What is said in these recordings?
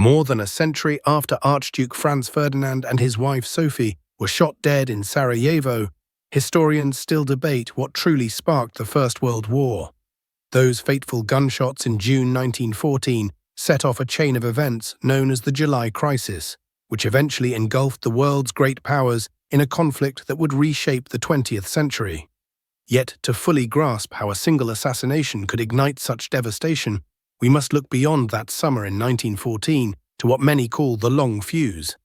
More than a century after Archduke Franz Ferdinand and his wife Sophie were shot dead in Sarajevo, historians still debate what truly sparked the First World War. Those fateful gunshots in June 1914 set off a chain of events known as the July Crisis, which eventually engulfed the world's great powers in a conflict that would reshape the 20th century. Yet, to fully grasp how a single assassination could ignite such devastation, we must look beyond that summer in 1914 to what many call the long fuse.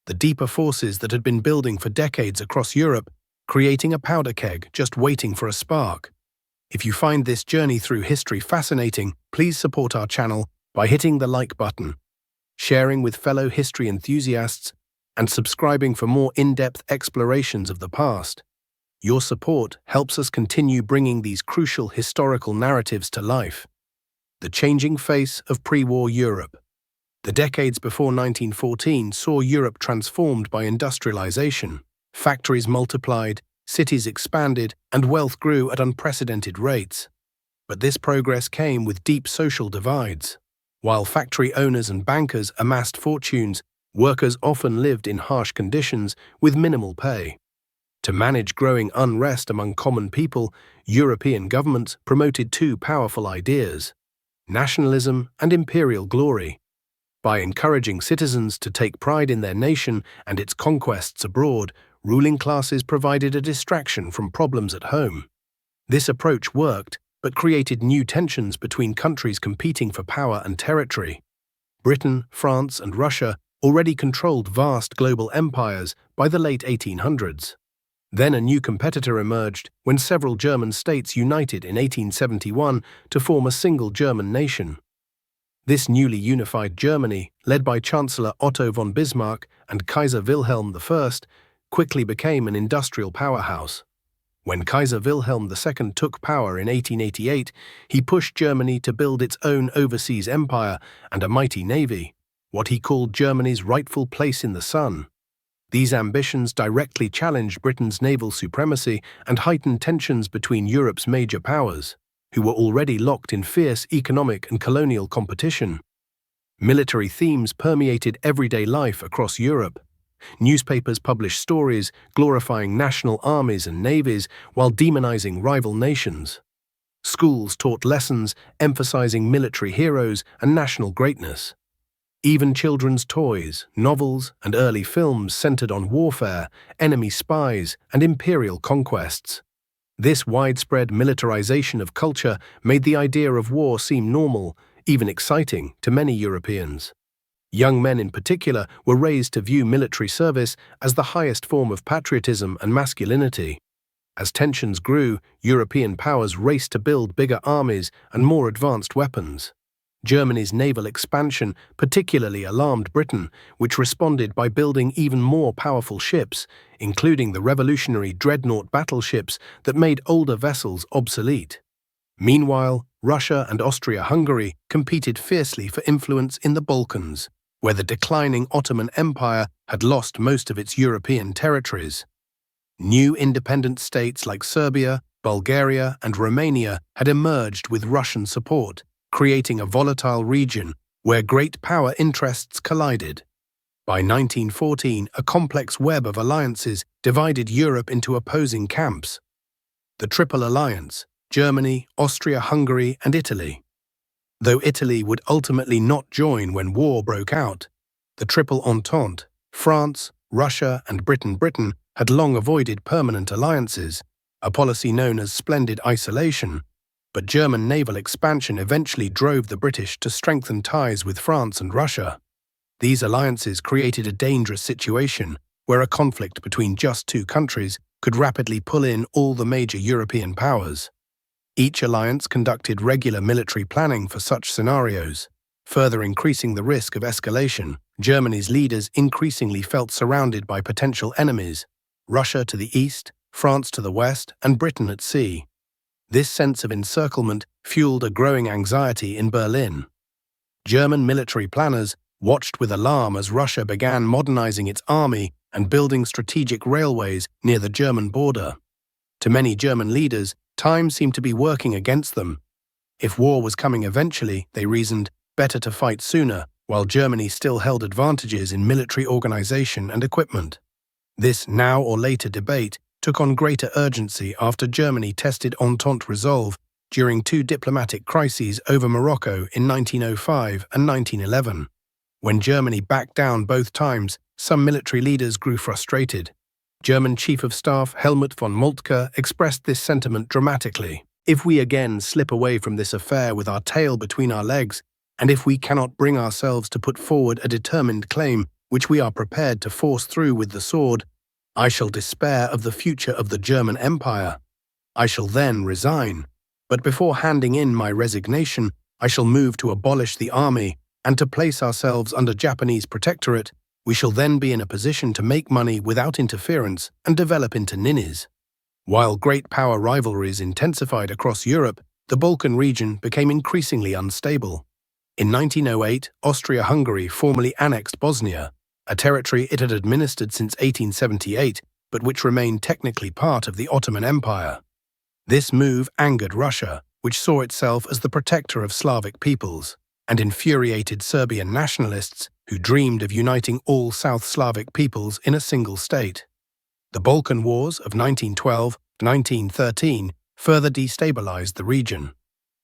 The deeper forces that had been building for decades across Europe, creating a powder keg just waiting for a spark. If you find this journey through history fascinating, please support our channel by hitting the like button, sharing with fellow history enthusiasts, and subscribing for more in-depth explorations of the past. Your support helps us continue bringing these crucial historical narratives to life. The changing face of pre-war Europe. The decades before 1914 saw Europe transformed by industrialization. Factories multiplied, cities expanded, and wealth grew at unprecedented rates. But this progress came with deep social divides. While factory owners and bankers amassed fortunes, workers often lived in harsh conditions with minimal pay. To manage growing unrest among common people, European governments promoted two powerful ideas: nationalism and imperial glory. By encouraging citizens to take pride in their nation and its conquests abroad, ruling classes provided a distraction from problems at home. This approach worked, but created new tensions between countries competing for power and territory. Britain, France, and Russia already controlled vast global empires by the late 1800s. Then a new competitor emerged when several German states united in 1871 to form a single German nation. This newly unified Germany, led by Chancellor Otto von Bismarck and Kaiser Wilhelm I, quickly became an industrial powerhouse. When Kaiser Wilhelm II took power in 1888, he pushed Germany to build its own overseas empire and a mighty navy, what he called Germany's rightful place in the sun. These ambitions directly challenged Britain's naval supremacy and heightened tensions between Europe's major powers, who were already locked in fierce economic and colonial competition. Military themes permeated everyday life across Europe. Newspapers published stories glorifying national armies and navies while demonizing rival nations. Schools taught lessons emphasizing military heroes and national greatness. Even children's toys, novels, and early films centered on warfare, enemy spies, and imperial conquests. This widespread militarization of culture made the idea of war seem normal, even exciting, to many Europeans. Young men in particular were raised to view military service as the highest form of patriotism and masculinity. As tensions grew, European powers raced to build bigger armies and more advanced weapons. Germany's naval expansion particularly alarmed Britain, which responded by building even more powerful ships, including the revolutionary dreadnought battleships that made older vessels obsolete. Meanwhile, Russia and Austria-Hungary competed fiercely for influence in the Balkans, where the declining Ottoman Empire had lost most of its European territories. New independent states like Serbia, Bulgaria, and Romania had emerged with Russian support, creating a volatile region where great power interests collided. By 1914, a complex web of alliances divided Europe into opposing camps. The Triple Alliance: Germany, Austria-Hungary, and Italy. Though Italy would ultimately not join when war broke out, the Triple Entente, France, Russia, and Britain had long avoided permanent alliances, a policy known as splendid isolation. But German naval expansion eventually drove the British to strengthen ties with France and Russia. These alliances created a dangerous situation where a conflict between just two countries could rapidly pull in all the major European powers. Each alliance conducted regular military planning for such scenarios, further increasing the risk of escalation. Germany's leaders increasingly felt surrounded by potential enemies: Russia to the east, France to the west, and Britain at sea. This sense of encirclement fueled a growing anxiety in Berlin. German military planners watched with alarm as Russia began modernizing its army and building strategic railways near the German border. To many German leaders, time seemed to be working against them. If war was coming eventually, they reasoned, better to fight sooner, while Germany still held advantages in military organization and equipment. This now or later debate took on greater urgency after Germany tested Entente resolve during two diplomatic crises over Morocco in 1905 and 1911. When Germany backed down both times, some military leaders grew frustrated. German Chief of Staff Helmut von Moltke expressed this sentiment dramatically. "If we again slip away from this affair with our tail between our legs, and if we cannot bring ourselves to put forward a determined claim which we are prepared to force through with the sword, I shall despair of the future of the German Empire. I shall then resign. But before handing in my resignation, I shall move to abolish the army and to place ourselves under Japanese protectorate. We shall then be in a position to make money without interference and develop into ninnies." While great power rivalries intensified across Europe, the Balkan region became increasingly unstable. In 1908, Austria-Hungary formally annexed Bosnia, a territory it had administered since 1878, but which remained technically part of the Ottoman Empire. This move angered Russia, which saw itself as the protector of Slavic peoples, and infuriated Serbian nationalists who dreamed of uniting all South Slavic peoples in a single state. The Balkan Wars of 1912–1913 further destabilized the region.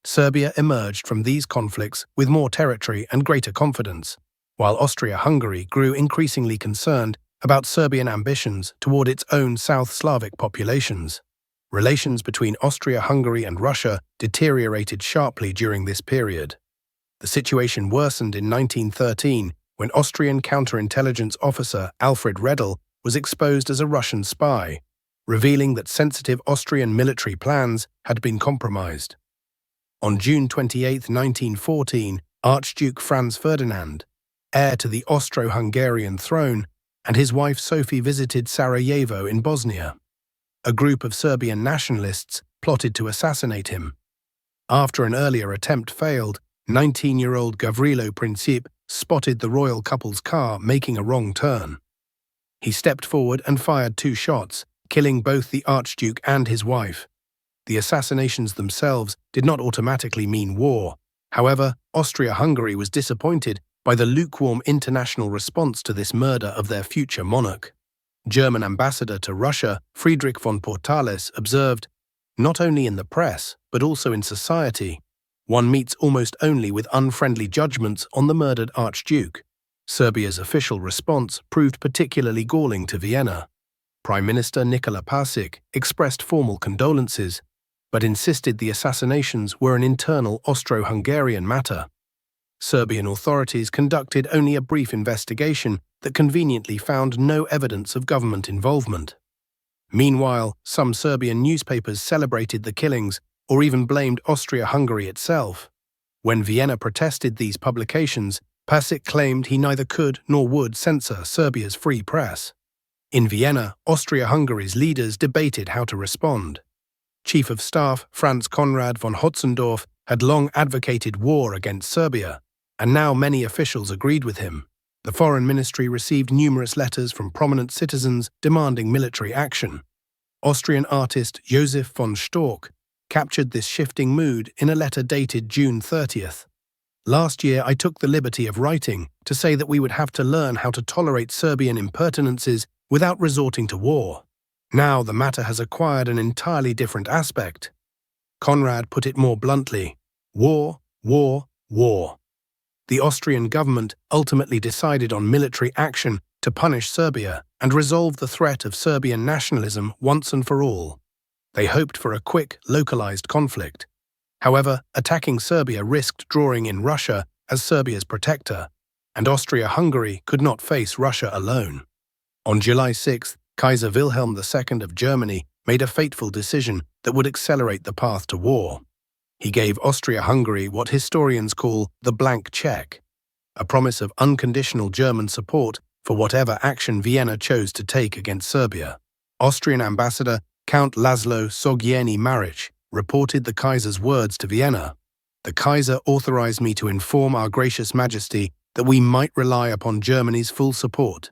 Serbia emerged from these conflicts with more territory and greater confidence, while Austria-Hungary grew increasingly concerned about Serbian ambitions toward its own South Slavic populations. Relations between Austria-Hungary and Russia deteriorated sharply during this period. The situation worsened in 1913 when Austrian counterintelligence officer Alfred Redl was exposed as a Russian spy, revealing that sensitive Austrian military plans had been compromised. On June 28, 1914, Archduke Franz Ferdinand, heir to the Austro-Hungarian throne, and his wife Sophie visited Sarajevo in Bosnia. A group of Serbian nationalists plotted to assassinate him. After an earlier attempt failed, 19-year-old Gavrilo Princip spotted the royal couple's car making a wrong turn. He stepped forward and fired 2 shots, killing both the Archduke and his wife. The assassinations themselves did not automatically mean war. However, Austria-Hungary was disappointed by the lukewarm international response to this murder of their future monarch. German ambassador to Russia, Friedrich von Portales, observed, "Not only in the press, but also in society, one meets almost only with unfriendly judgments on the murdered Archduke." Serbia's official response proved particularly galling to Vienna. Prime Minister Nikola Pasic expressed formal condolences, but insisted the assassinations were an internal Austro-Hungarian matter. Serbian authorities conducted only a brief investigation that conveniently found no evidence of government involvement. Meanwhile, some Serbian newspapers celebrated the killings or even blamed Austria-Hungary itself. When Vienna protested these publications, Pasic claimed he neither could nor would censor Serbia's free press. In Vienna, Austria-Hungary's leaders debated how to respond. Chief of Staff Franz Conrad von Hotzendorf had long advocated war against Serbia, and now many officials agreed with him. The Foreign Ministry received numerous letters from prominent citizens demanding military action. Austrian artist Josef von Storck captured this shifting mood in a letter dated June 30th. "Last year I took the liberty of writing to say that we would have to learn how to tolerate Serbian impertinences without resorting to war. Now the matter has acquired an entirely different aspect." Conrad put it more bluntly: war, war, war. The Austrian government ultimately decided on military action to punish Serbia and resolve the threat of Serbian nationalism once and for all. They hoped for a quick, localized conflict. However, attacking Serbia risked drawing in Russia as Serbia's protector, and Austria-Hungary could not face Russia alone. On July 6, Kaiser Wilhelm II of Germany made a fateful decision that would accelerate the path to war. He gave Austria-Hungary what historians call the blank check, a promise of unconditional German support for whatever action Vienna chose to take against Serbia. Austrian ambassador Count Laszlo Szogyenyi-Maric reported the Kaiser's words to Vienna: "The Kaiser authorized me to inform our gracious Majesty that we might rely upon Germany's full support.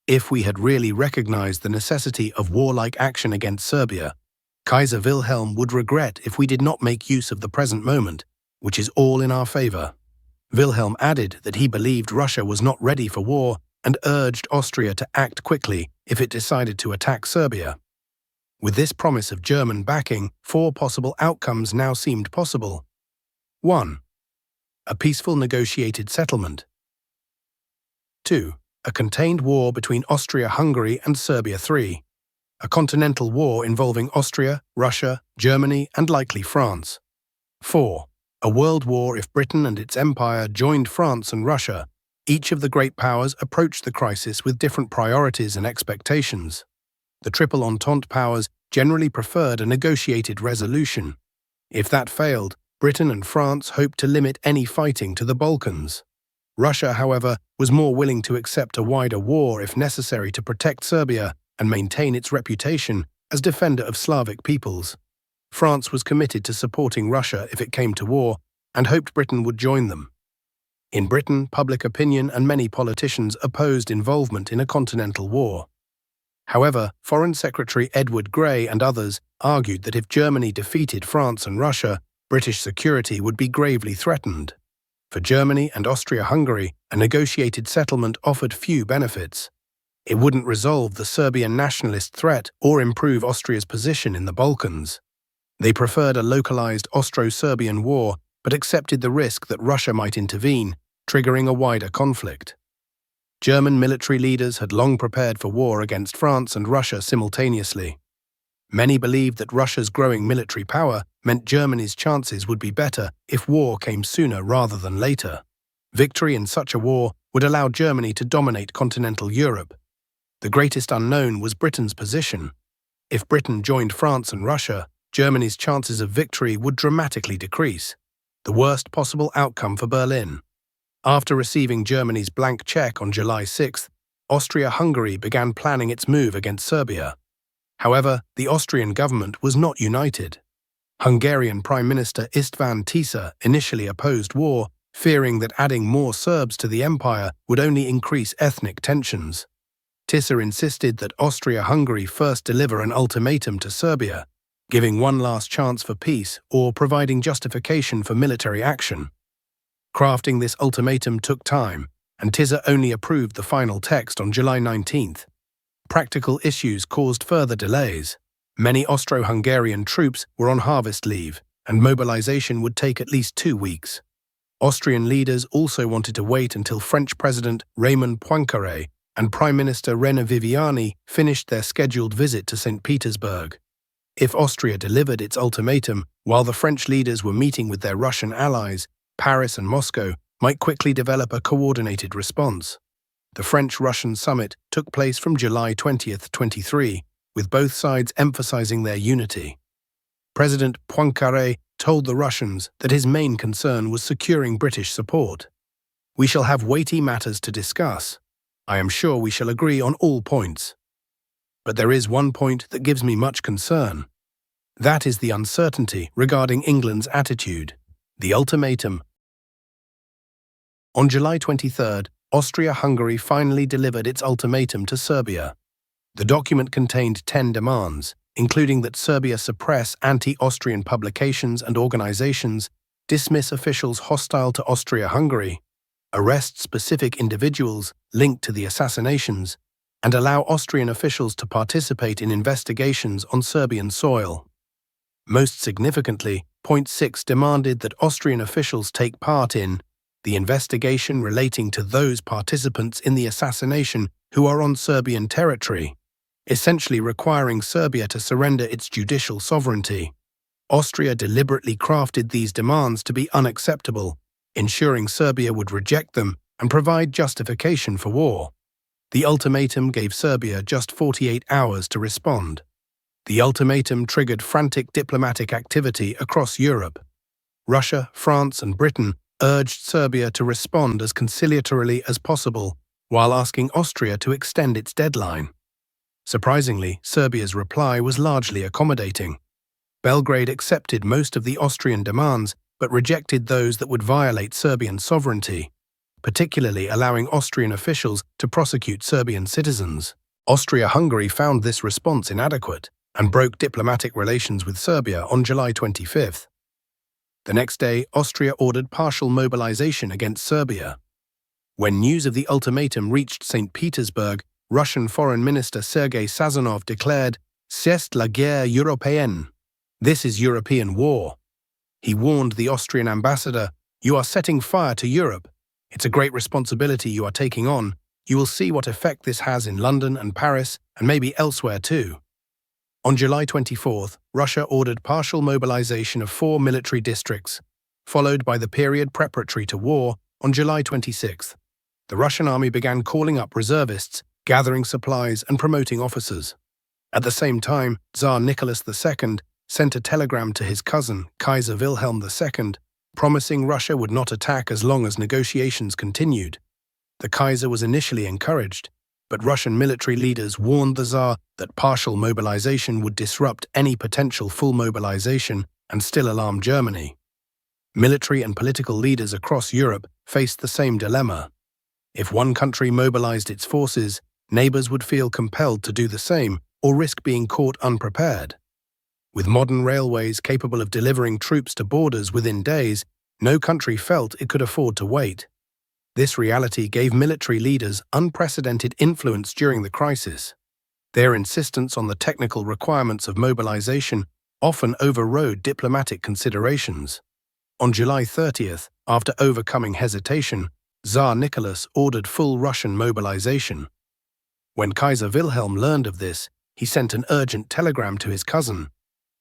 If we had really recognized the necessity of warlike action against Serbia, Kaiser Wilhelm would regret if we did not make use of the present moment, which is all in our favor." Wilhelm added that he believed Russia was not ready for war and urged Austria to act quickly if it decided to attack Serbia. With this promise of German backing, 4 possible outcomes now seemed possible. 1. A peaceful negotiated settlement. 2. A contained war between Austria-Hungary and Serbia. 3. A continental war involving Austria, Russia, Germany, and likely France. 4. A world war if Britain and its empire joined France and Russia. Each of the great powers approached the crisis with different priorities and expectations. The Triple Entente powers generally preferred a negotiated resolution. If that failed, Britain and France hoped to limit any fighting to the Balkans. Russia, however, was more willing to accept a wider war if necessary to protect Serbia and maintain its reputation as defender of Slavic peoples. France was committed to supporting Russia if it came to war and hoped Britain would join them. In Britain, public opinion and many politicians opposed involvement in a continental war. However, Foreign Secretary Edward Grey and others argued that if Germany defeated France and Russia, British security would be gravely threatened. For Germany and Austria-Hungary, a negotiated settlement offered few benefits. It wouldn't resolve the Serbian nationalist threat or improve Austria's position in the Balkans. They preferred a localized Austro-Serbian war, but accepted the risk that Russia might intervene, triggering a wider conflict. German military leaders had long prepared for war against France and Russia simultaneously. Many believed that Russia's growing military power meant Germany's chances would be better if war came sooner rather than later. Victory in such a war would allow Germany to dominate continental Europe. The greatest unknown was Britain's position. If Britain joined France and Russia, Germany's chances of victory would dramatically decrease, the worst possible outcome for Berlin. After receiving Germany's blank check on July 6, Austria-Hungary began planning its move against Serbia. However, the Austrian government was not united. Hungarian Prime Minister István Tisza initially opposed war, fearing that adding more Serbs to the empire would only increase ethnic tensions. Tisza insisted that Austria-Hungary first deliver an ultimatum to Serbia, giving one last chance for peace or providing justification for military action. Crafting this ultimatum took time, and Tisza only approved the final text on July 19. Practical issues caused further delays. Many Austro-Hungarian troops were on harvest leave, and mobilization would take at least 2 weeks. Austrian leaders also wanted to wait until French President Raymond Poincaré and Prime Minister René Viviani finished their scheduled visit to St. Petersburg. If Austria delivered its ultimatum while the French leaders were meeting with their Russian allies, Paris and Moscow might quickly develop a coordinated response. The French-Russian summit took place from July 20, 23, with both sides emphasizing their unity. President Poincaré told the Russians that his main concern was securing British support. "We shall have weighty matters to discuss. I am sure we shall agree on all points. But there is one point that gives me much concern. That is the uncertainty regarding England's attitude. The ultimatum." On July 23, Austria-Hungary finally delivered its ultimatum to Serbia. The document contained 10 demands, including that Serbia suppress anti-Austrian publications and organizations, dismiss officials hostile to Austria-Hungary, arrest specific individuals linked to the assassinations, and allow Austrian officials to participate in investigations on Serbian soil. Most significantly, Point 6 demanded that Austrian officials take part in the investigation relating to those participants in the assassination who are on Serbian territory, essentially requiring Serbia to surrender its judicial sovereignty. Austria deliberately crafted these demands to be unacceptable, ensuring Serbia would reject them and provide justification for war. The ultimatum gave Serbia just 48 hours to respond. The ultimatum triggered frantic diplomatic activity across Europe. Russia, France, and Britain urged Serbia to respond as conciliatorily as possible, while asking Austria to extend its deadline. Surprisingly, Serbia's reply was largely accommodating. Belgrade accepted most of the Austrian demands, but rejected those that would violate Serbian sovereignty, particularly allowing Austrian officials to prosecute Serbian citizens. Austria-Hungary found this response inadequate and broke diplomatic relations with Serbia on July 25. The next day, Austria ordered partial mobilization against Serbia. When news of the ultimatum reached St. Petersburg, Russian Foreign Minister Sergei Sazonov declared, "C'est la guerre européenne." This is European war. He warned the Austrian ambassador, "You are setting fire to Europe. It's a great responsibility you are taking on. You will see what effect this has in London and Paris, and maybe elsewhere too." On July 24th, Russia ordered partial mobilization of 4 military districts, followed by the period preparatory to war on July 26th. The Russian army began calling up reservists, gathering supplies and promoting officers. At the same time, Tsar Nicholas II sent a telegram to his cousin, Kaiser Wilhelm II, promising Russia would not attack as long as negotiations continued. The Kaiser was initially encouraged, but Russian military leaders warned the Tsar that partial mobilization would disrupt any potential full mobilization and still alarm Germany. Military and political leaders across Europe faced the same dilemma. If one country mobilized its forces, neighbors would feel compelled to do the same or risk being caught unprepared. With modern railways capable of delivering troops to borders within days, no country felt it could afford to wait. This reality gave military leaders unprecedented influence during the crisis. Their insistence on the technical requirements of mobilization often overrode diplomatic considerations. On July 30th, after overcoming hesitation, Tsar Nicholas ordered full Russian mobilization. When Kaiser Wilhelm learned of this, he sent an urgent telegram to his cousin.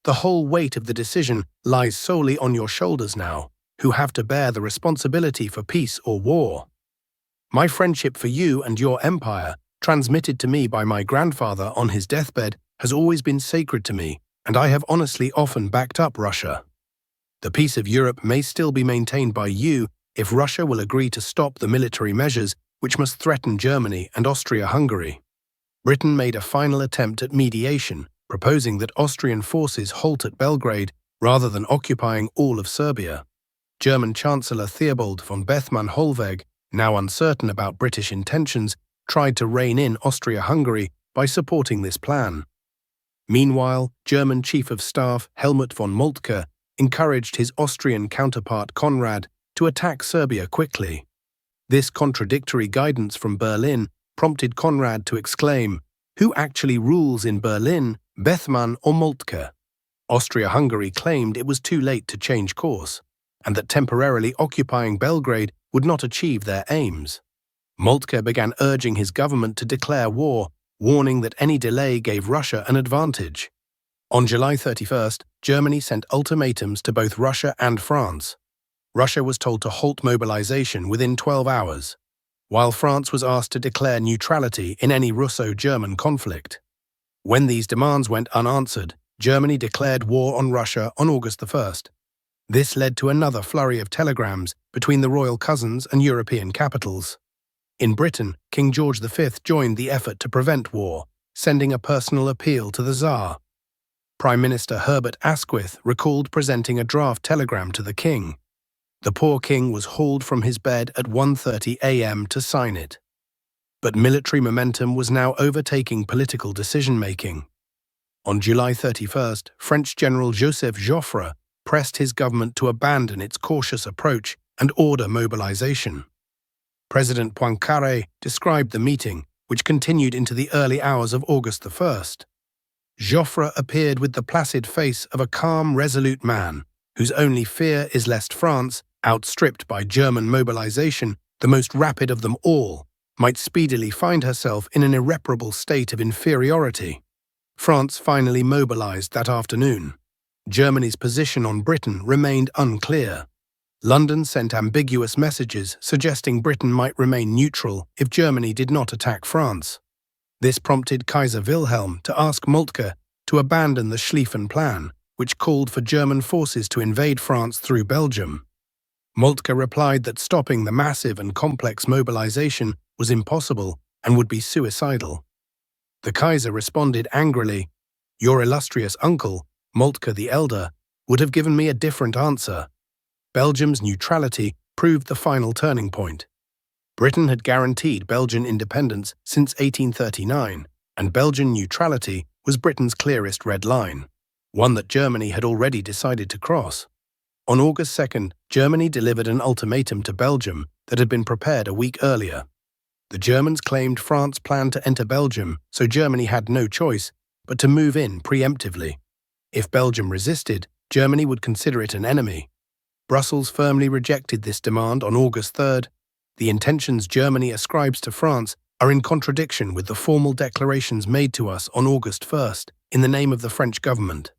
"The whole weight of the decision lies solely on your shoulders now, who have to bear the responsibility for peace or war. My friendship for you and your empire, transmitted to me by my grandfather on his deathbed, has always been sacred to me, and I have honestly often backed up Russia. The peace of Europe may still be maintained by you if Russia will agree to stop the military measures which must threaten Germany and Austria-Hungary." Britain made a final attempt at mediation, proposing that Austrian forces halt at Belgrade rather than occupying all of Serbia. German Chancellor Theobald von Bethmann-Hollweg, now uncertain about British intentions, tried to rein in Austria-Hungary by supporting this plan. Meanwhile, German Chief of Staff Helmut von Moltke encouraged his Austrian counterpart Conrad to attack Serbia quickly. This contradictory guidance from Berlin prompted Conrad to exclaim, "Who actually rules in Berlin, Bethmann or Moltke?" Austria-Hungary claimed it was too late to change course, and that temporarily occupying Belgrade would not achieve their aims. Moltke began urging his government to declare war, warning that any delay gave Russia an advantage. On July 31st, Germany sent ultimatums to both Russia and France. Russia was told to halt mobilization within 12 hours, while France was asked to declare neutrality in any Russo-German conflict. When these demands went unanswered, Germany declared war on Russia on August 1st. This led to another flurry of telegrams between the royal cousins and European capitals. In Britain, King George V joined the effort to prevent war, sending a personal appeal to the Tsar. Prime Minister Herbert Asquith recalled presenting a draft telegram to the king. The poor king was hauled from his bed at 1:30 a.m. to sign it. But military momentum was now overtaking political decision-making. On July 31st, French General Joseph Joffre pressed his government to abandon its cautious approach and order mobilization. President Poincaré described the meeting, which continued into the early hours of August 1st. Joffre appeared with the placid face of a calm, resolute man, whose only fear is lest France, outstripped by German mobilization, the most rapid of them all, might speedily find herself in an irreparable state of inferiority. France finally mobilized that afternoon. Germany's position on Britain remained unclear. London sent ambiguous messages suggesting Britain might remain neutral if Germany did not attack France. This prompted Kaiser Wilhelm to ask Moltke to abandon the Schlieffen Plan, which called for German forces to invade France through Belgium. Moltke replied that stopping the massive and complex mobilization was impossible and would be suicidal. The Kaiser responded angrily, "Your illustrious uncle, Moltke the Elder, would have given me a different answer." Belgium's neutrality proved the final turning point. Britain had guaranteed Belgian independence since 1839, and Belgian neutrality was Britain's clearest red line, one that Germany had already decided to cross. On August 2nd, Germany delivered an ultimatum to Belgium that had been prepared a week earlier. The Germans claimed France planned to enter Belgium, so Germany had no choice but to move in preemptively. If Belgium resisted, Germany would consider it an enemy. Brussels firmly rejected this demand on August 3rd. The intentions Germany ascribes to France are in contradiction with the formal declarations made to us on August 1st in the name of the French government.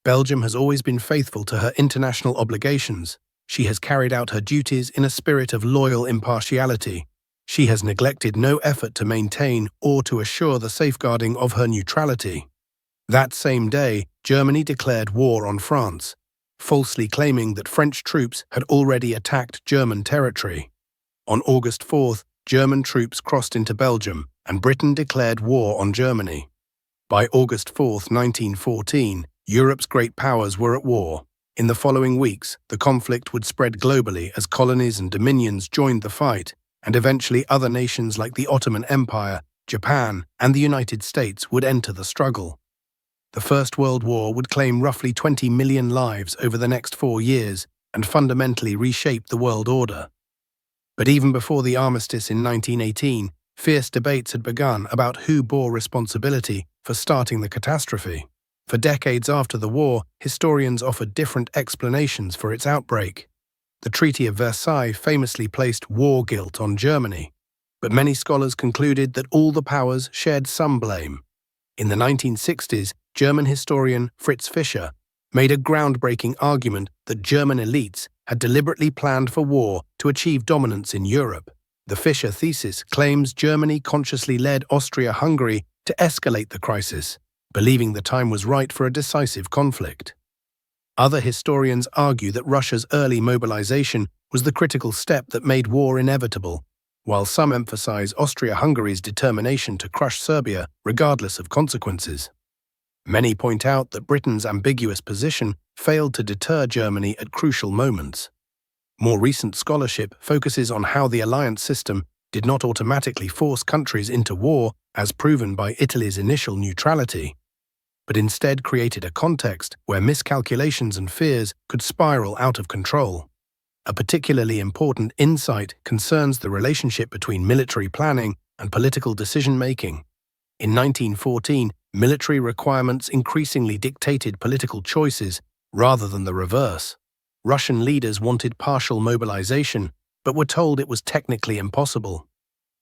Belgium has always been faithful to her international obligations. She has carried out her duties in a spirit of loyal impartiality. She has neglected no effort to maintain or to assure the safeguarding of her neutrality. That same day, Germany declared war on France, falsely claiming that French troops had already attacked German territory. On August 4th, German troops crossed into Belgium, and Britain declared war on Germany. By August 4th, 1914, Europe's great powers were at war. In the following weeks, the conflict would spread globally as colonies and dominions joined the fight, and eventually other nations like the Ottoman Empire, Japan, and the United States would enter the struggle. The First World War would claim roughly 20 million lives over the next 4 years and fundamentally reshape the world order. But even before the armistice in 1918, fierce debates had begun about who bore responsibility for starting the catastrophe. For decades after the war, historians offered different explanations for its outbreak. The Treaty of Versailles famously placed war guilt on Germany, but many scholars concluded that all the powers shared some blame. In the 1960s, German historian Fritz Fischer made a groundbreaking argument that German elites had deliberately planned for war to achieve dominance in Europe. The Fischer thesis claims Germany consciously led Austria-Hungary to escalate the crisis, believing the time was right for a decisive conflict. Other historians argue that Russia's early mobilization was the critical step that made war inevitable, while some emphasize Austria-Hungary's determination to crush Serbia regardless of consequences. Many point out that Britain's ambiguous position failed to deter Germany at crucial moments. More recent scholarship focuses on how the alliance system did not automatically force countries into war, as proven by Italy's initial neutrality, but instead created a context where miscalculations and fears could spiral out of control. A particularly important insight concerns the relationship between military planning and political decision-making. In 1914, military requirements increasingly dictated political choices rather than the reverse. Russian leaders wanted partial mobilization, but were told it was technically impossible.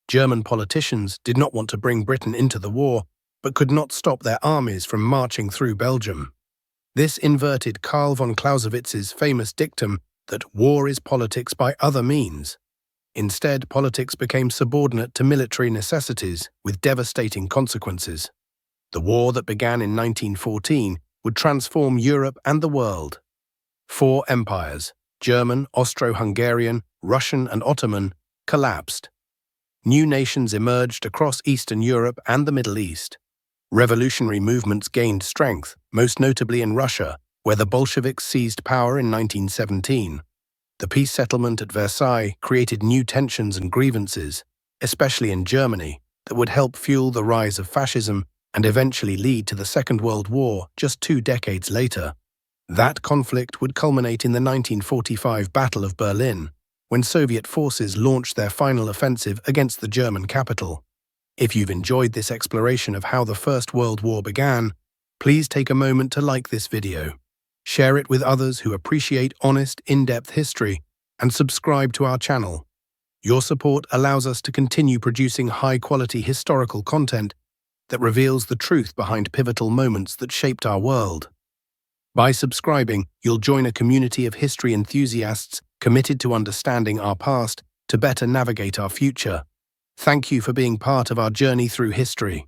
German politicians did not want to bring Britain into the war, but could not stop their armies from marching through Belgium. This inverted Karl von Clausewitz's famous dictum that war is politics by other means. Instead, politics became subordinate to military necessities with devastating consequences. The war that began in 1914 would transform Europe and the world. 4 empires, German, Austro-Hungarian, Russian, and Ottoman, collapsed. New nations emerged across Eastern Europe and the Middle East. Revolutionary movements gained strength, most notably in Russia, where the Bolsheviks seized power in 1917. The peace settlement at Versailles created new tensions and grievances, especially in Germany, that would help fuel the rise of fascism and eventually lead to the Second World War just 2 decades later. That conflict would culminate in the 1945 Battle of Berlin, when Soviet forces launched their final offensive against the German capital. If you've enjoyed this exploration of how the First World War began, please take a moment to like this video, share it with others who appreciate honest, in-depth history, and subscribe to our channel. Your support allows us to continue producing high-quality historical content that reveals the truth behind pivotal moments that shaped our world. By subscribing, you'll join a community of history enthusiasts committed to understanding our past to better navigate our future. Thank you for being part of our journey through history.